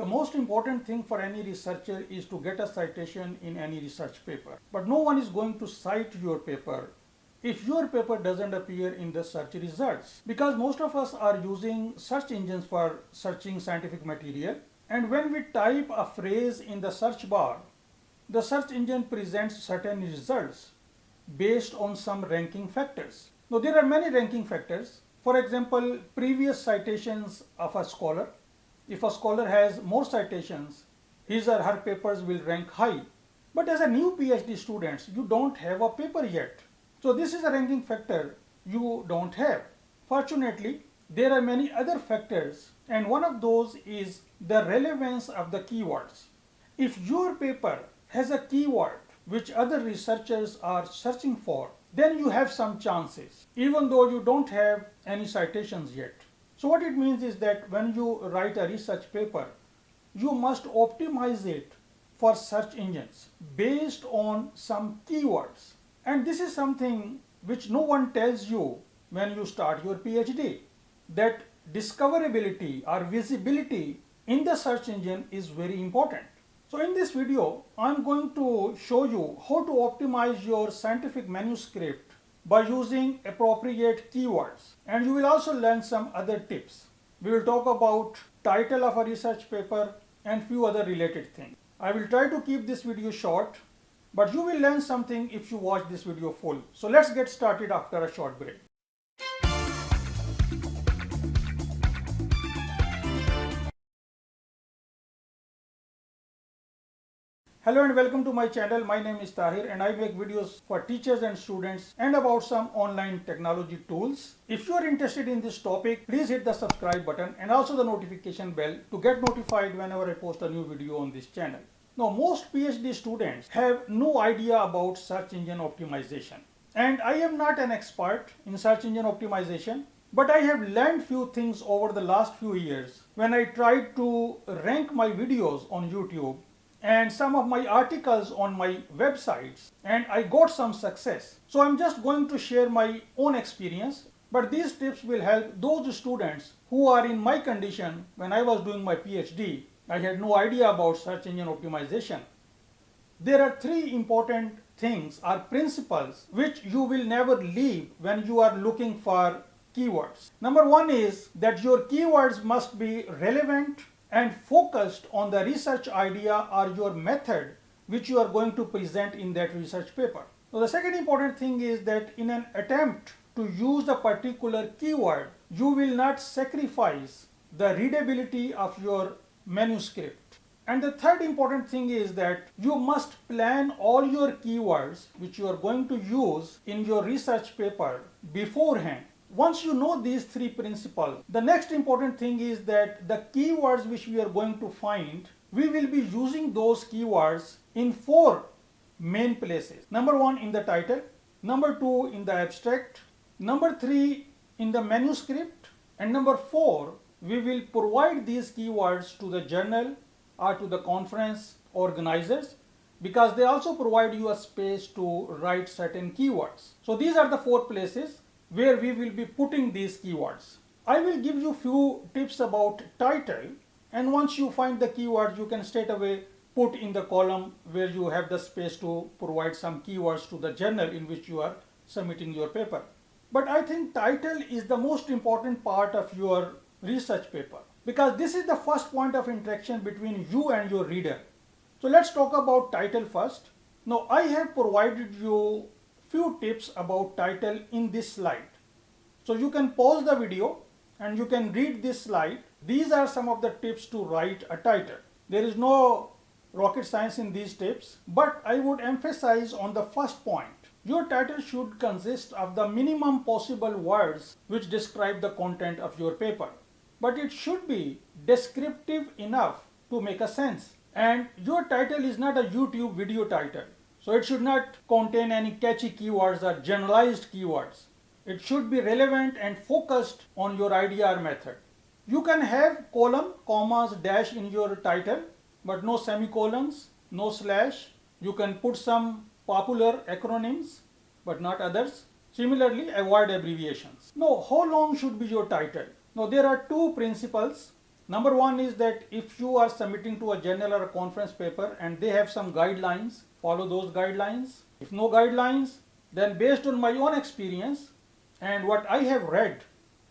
most important thing for any researcher is to get a citation in any research paper. But no one is going to cite your paper if your paper doesn't appear in the search results, because most of us are using search engines for searching scientific material, and when we type a phrase in the search bar, the search engine presents certain results based on some ranking factors. Now there are many ranking factors. For example, previous citations of a scholar. If a scholar has more citations, his or her papers will rank high. But as a new PhD student, you don't have a paper yet. So this is a ranking factor you don't have. Fortunately, there are many other factors, and one of those is the relevance of the keywords. If your paper has a keyword which other researchers are searching for, then you have some chances, even though you don't have any citations yet. So what it means is that when you write a research paper, you must optimize it for search engines based on some keywords. And this is something which no one tells you when you start your PhD, that discoverability or visibility in the search engine is very important. So in this video, I'm going to show you how to optimize your scientific manuscript by using appropriate keywords. And you will also learn some other tips. We will talk about title of a research paper and few other related things. I will try to keep this video short, but you will learn something if you watch this video full. So let's get started after a short break. Hello and welcome to my channel. My name is Tahir and I make videos for teachers and students and about some online technology tools. If you are interested in this topic, please hit the subscribe button and also the notification bell to get notified whenever I post a new video on this channel. Now, most PhD students have no idea about search engine optimization. And I am not an expert in search engine optimization, but I have learned few things over the last few years when I tried to rank my videos on YouTube and some of my articles on my websites, and I got some success. So I'm just going to share my own experience, but these tips will help those students who are in my condition when I was doing my PhD. I had no idea about search engine optimization. There are three important things or principles which you will never leave when you are looking for keywords. Number one is that your keywords must be relevant and focused on the research idea or your method which you are going to present in that research paper. So the second important thing is that in an attempt to use a particular keyword, you will not sacrifice the readability of your manuscript. And the third important thing is that you must plan all your keywords which you are going to use in your research paper beforehand. Once you know these three principles, the next important thing is that the keywords which we are going to find, we will be using those keywords in four main places. Number one, in the title. Number two, in the abstract. Number three, in the manuscript. And number four, we will provide these keywords to the journal or to the conference organizers, because they also provide you a space to write certain keywords. So these are the four places where we will be putting these keywords. I will give you few tips about title, and once you find the keywords, you can straight away put in the column where you have the space to provide some keywords to the journal in which you are submitting your paper. But I think title is the most important part of your research paper, because this is the first point of interaction between you and your reader. So let's talk about title first. Now I have provided you few tips about title in this slide. So you can pause the video and you can read this slide. These are some of the tips to write a title. There is no rocket science in these tips, but I would emphasize on the first point. Your title should consist of the minimum possible words which describe the content of your paper. But it should be descriptive enough to make a sense. And your title is not a YouTube video title. So it should not contain any catchy keywords or generalized keywords. It should be relevant and focused on your idea or method. You can have colon, commas, dash in your title, but no semicolons, no slash. You can put some popular acronyms, but not others. Similarly, avoid abbreviations. Now, how long should be your title? Now, there are two principles. Number one is that if you are submitting to a journal or a conference paper and they have some guidelines, follow those guidelines. If no guidelines, then based on my own experience and what I have read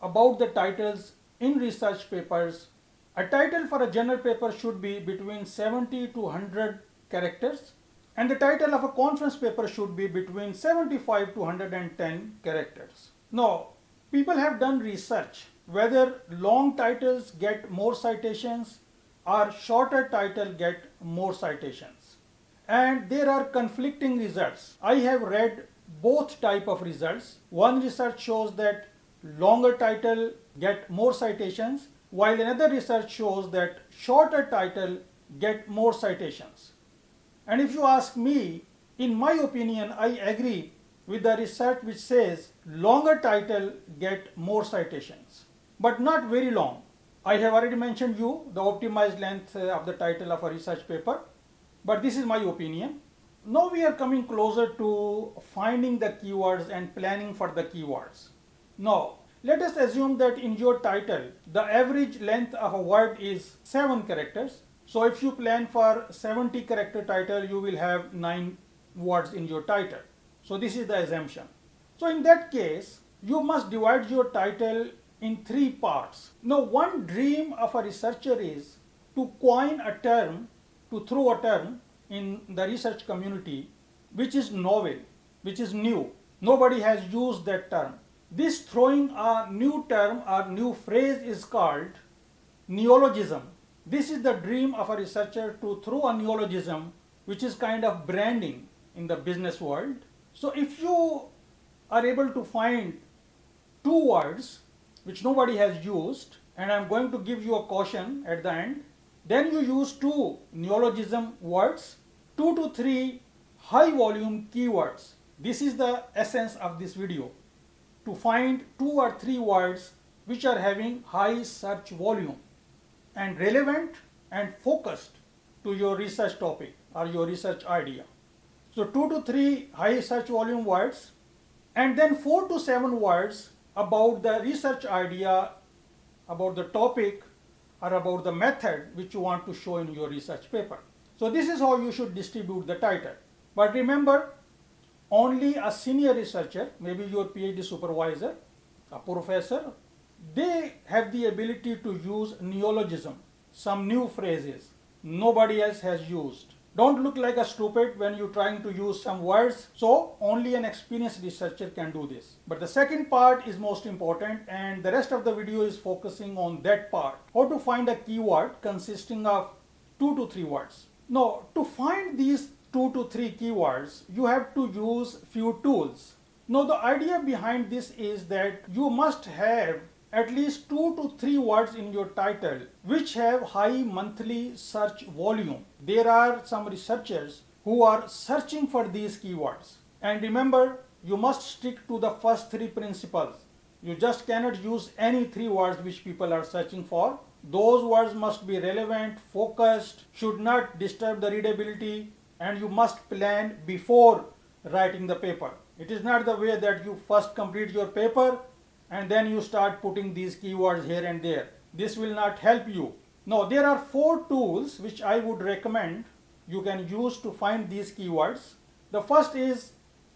about the titles in research papers, a title for a journal paper should be between 70 to 100 characters, and the title of a conference paper should be between 75 to 110 characters. Now, people have done research whether long titles get more citations or shorter title get more citations. And there are conflicting results. I have read both type of results. One research shows that longer title get more citations, while another research shows that shorter title get more citations. And if you ask me, in my opinion, I agree with the research which says longer title get more citations, but not very long. I have already mentioned you the optimized length of the title of a research paper, but this is my opinion. Now we are coming closer to finding the keywords and planning for the keywords. Now, let us assume that in your title, the average length of a word is 7 characters. So if you plan for 70 character title, you will have 9 words in your title. So this is the assumption. So in that case, you must divide your title in 3 parts. Now, one dream of a researcher is to coin a term, to throw a term in the research community which is novel, which is new. Nobody has used that term. This throwing a new term or new phrase is called neologism. This is the dream of a researcher, to throw a neologism, which is kind of branding in the business world. So if you are able to find 2 words which nobody has used, and I'm going to give you a caution at the end, then you use 2 neologism words, 2 to 3 high volume keywords. This is the essence of this video, to find 2 or 3 words which are having high search volume and relevant and focused to your research topic or your research idea. So 2 to 3 high search volume words, and then 4 to 7 words about the research idea, about the topic, or about the method which you want to show in your research paper. So this is how you should distribute the title. But remember, only a senior researcher, maybe your PhD supervisor, a professor, they have the ability to use neologism, some new phrases nobody else has used. Don't look like a stupid when you're trying to use some words. So only an experienced researcher can do this. But the second part is most important, and the rest of the video is focusing on that part. How to find a keyword consisting of 2 to 3 words. Now, to find these 2 to 3 keywords, you have to use few tools. Now, the idea behind this is that you must have at least 2 to 3 words in your title which have high monthly search volume. There are some researchers who are searching for these keywords. And remember, you must stick to the first 3 principles. You just cannot use any 3 words which people are searching for. Those words must be relevant, focused, should not disturb the readability, and you must plan before writing the paper. It is not the way that you first complete your paper and then you start putting these keywords here and there. This will not help you. Now, there are 4 tools which I would recommend you can use to find these keywords. The first is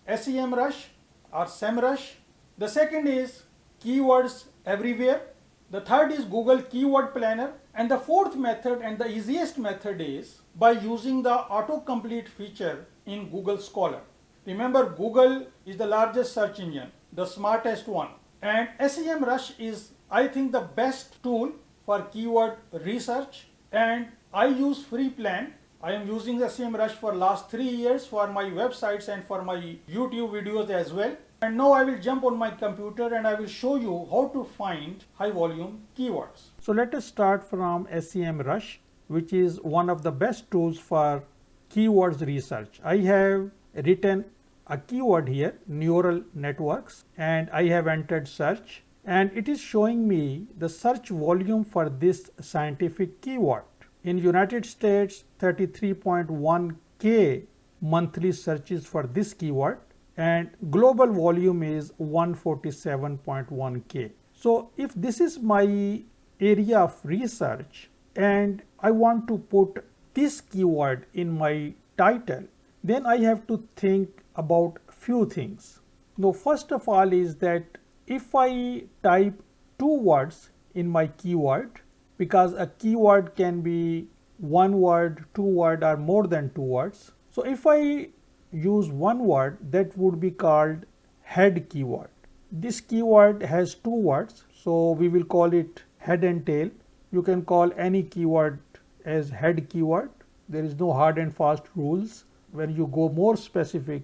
SEMrush or SEMrush. The second is Keywords Everywhere. The third is Google Keyword Planner. And the fourth method, and the easiest method, is by using the autocomplete feature in Google Scholar. Remember, Google is the largest search engine, the smartest one. And SEMrush is, I think, the best tool for keyword research. And I use free plan. I am using SEMrush for last 3 years for my websites and for my YouTube videos as well. And now I will jump on my computer and I will show you how to find high volume keywords. So let us start from SEMrush, which is one of the best tools for keywords research. I have written a keyword here, neural networks, and I have entered search, and it is showing me the search volume for this scientific keyword. In United States, 33.1K monthly searches for this keyword, and global volume is 147.1K. So if this is my area of research and I want to put this keyword in my title, then I have to think about few things. Now, first of all is that if I type two words in my keyword, because a keyword can be one word, two word or more than two words. So if I use one word, that would be called head keyword. This keyword has two words, so we will call it head and tail. You can call any keyword as head keyword. There is no hard and fast rules. When you go more specific,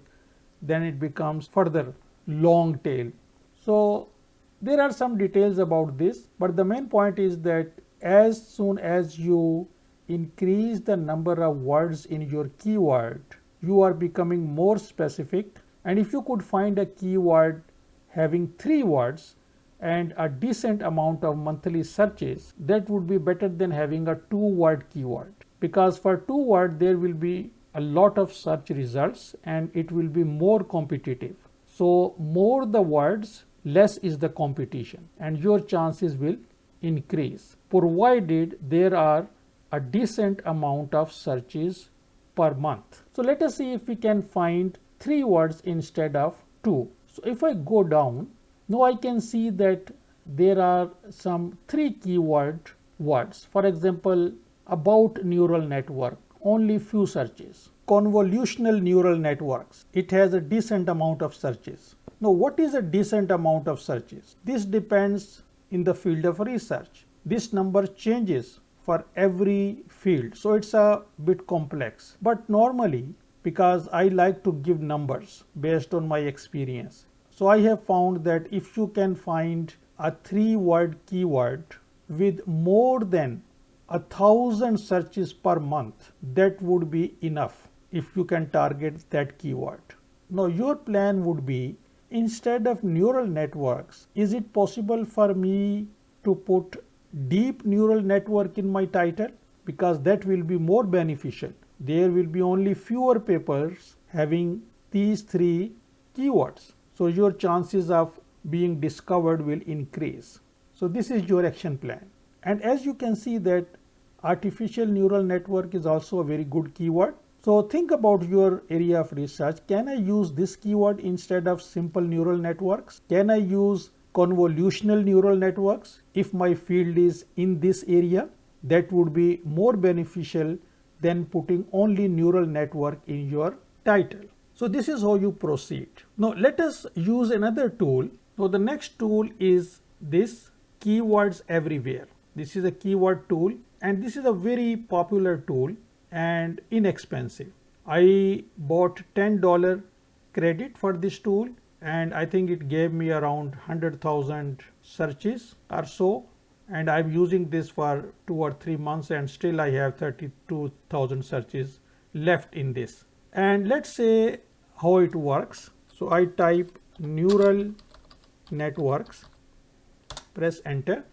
then it becomes further long tail. So there are some details about this, but the main point is that as soon as you increase the number of words in your keyword, you are becoming more specific. And if you could find a keyword having 3 words and a decent amount of monthly searches, that would be better than having a 2-word keyword, because for 2 words there will be a lot of search results and it will be more competitive. So more the words, less is the competition and your chances will increase, provided there are a decent amount of searches per month. So let us see if we can find 3 words instead of 2. So if I go down, now I can see that there are some 3 keyword words. For example, about neural network, only few searches. Convolutional neural networks, it has a decent amount of searches. Now what is a decent amount of searches? This depends in the field of research. This number changes for every field, so it's a bit complex. But normally, because I like to give numbers based on my experience, so I have found that if you can find a 3-word keyword with more than 1,000 searches per month, that would be enough if you can target that keyword. Now your plan would be, instead of neural networks, is it possible for me to put deep neural network in my title? Because that will be more beneficial. There will be only fewer papers having these 3 keywords. So your chances of being discovered will increase. So this is your action plan. And as you can see that artificial neural network is also a very good keyword. So think about your area of research. Can I use this keyword instead of simple neural networks? Can I use convolutional neural networks if my field is in this area? That would be more beneficial than putting only neural network in your title. So this is how you proceed. Now let us use another tool. Now the next tool is this Keywords Everywhere. This is a keyword tool and this is a very popular tool and inexpensive. I bought $10 credit for this tool and I think it gave me around 100,000 searches or so, and I'm using this for 2 or 3 months and still I have 32,000 searches left in this. And let's say how it works. So I type neural networks, press enter,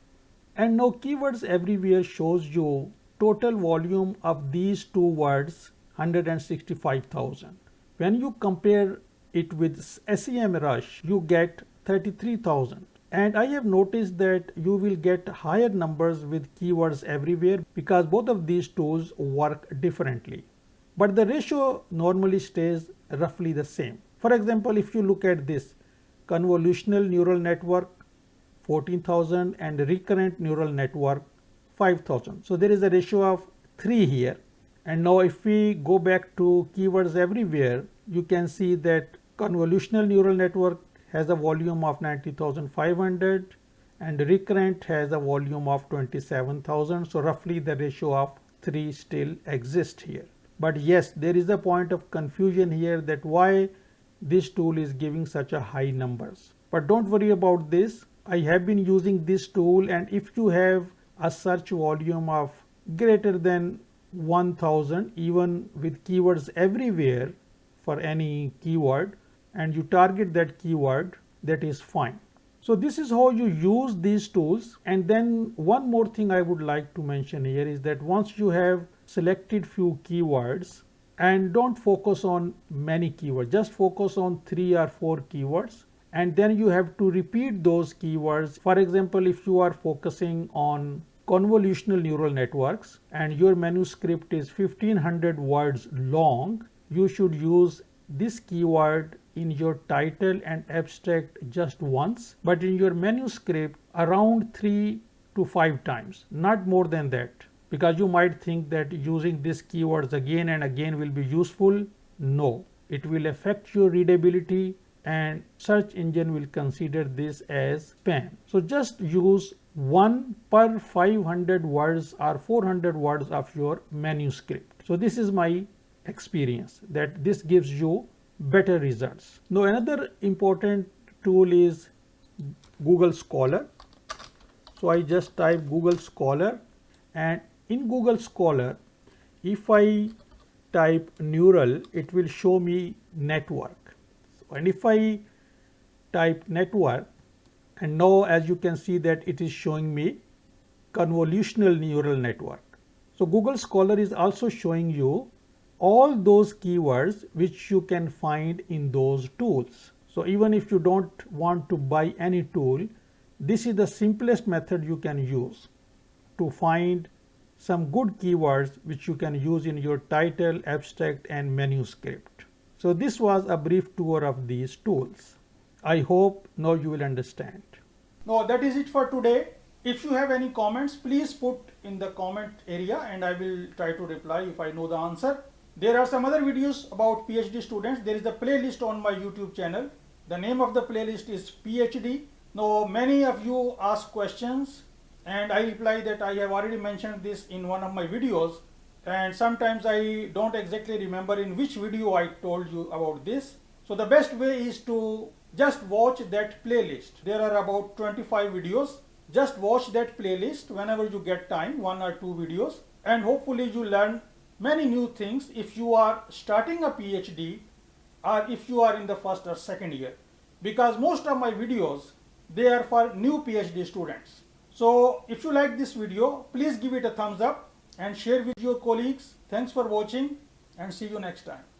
and now Keywords Everywhere shows you total volume of these 2 words, 165,000. When you compare it with SEMrush, you get 33,000. And I have noticed that you will get higher numbers with Keywords Everywhere because both of these tools work differently. But the ratio normally stays roughly the same. For example, if you look at this convolutional neural network, 14,000, and recurrent neural network, 5,000. So there is a ratio of 3 here. And now if we go back to Keywords Everywhere, you can see that convolutional neural network has a volume of 90,500 and recurrent has a volume of 27,000. So roughly the ratio of 3 still exists here. But yes, there is a point of confusion here that why this tool is giving such a high numbers. But don't worry about this. I have been using this tool, and if you have a search volume of greater than 1,000 even with Keywords Everywhere for any keyword and you target that keyword, that is fine. So this is how you use these tools. And then one more thing I would like to mention here is that once you have selected few keywords, and don't focus on many keywords, just focus on 3 or 4 keywords, and then you have to repeat those keywords. For example, if you are focusing on convolutional neural networks and your manuscript is 1500 words long, you should use this keyword in your title and abstract just once, but in your manuscript around 3 to 5 times, not more than that, because you might think that using these keywords again and again will be useful. No, it will affect your readability and search engine will consider this as spam. So just use 1 per 500 words or 400 words of your manuscript. So this is my experience that this gives you better results. Now another important tool is Google Scholar. So I just type Google Scholar, and in Google Scholar if I type neural, it will show me network. And if I type network, and now as you can see that it is showing me convolutional neural network. So Google Scholar is also showing you all those keywords which you can find in those tools. So even if you don't want to buy any tool, this is the simplest method you can use to find some good keywords which you can use in your title, abstract and manuscript. So this was a brief tour of these tools. I hope now you will understand. Now that is it for today. If you have any comments, please put in the comment area and I will try to reply if I know the answer. There are some other videos about PhD students. There is a playlist on my YouTube channel. The name of the playlist is PhD. Now many of you ask questions and I reply that I have already mentioned this in one of my videos, and sometimes I don't exactly remember in which video I told you about this. So the best way is to just watch that playlist. There are about 25 videos. Just watch that playlist whenever you get time, 1 or 2 videos, and hopefully you learn many new things if you are starting a PhD or if you are in the first or second year, because most of my videos, they are for new PhD students. So if you like this video, please give it a thumbs up and share with your colleagues. Thanks for watching and see you next time.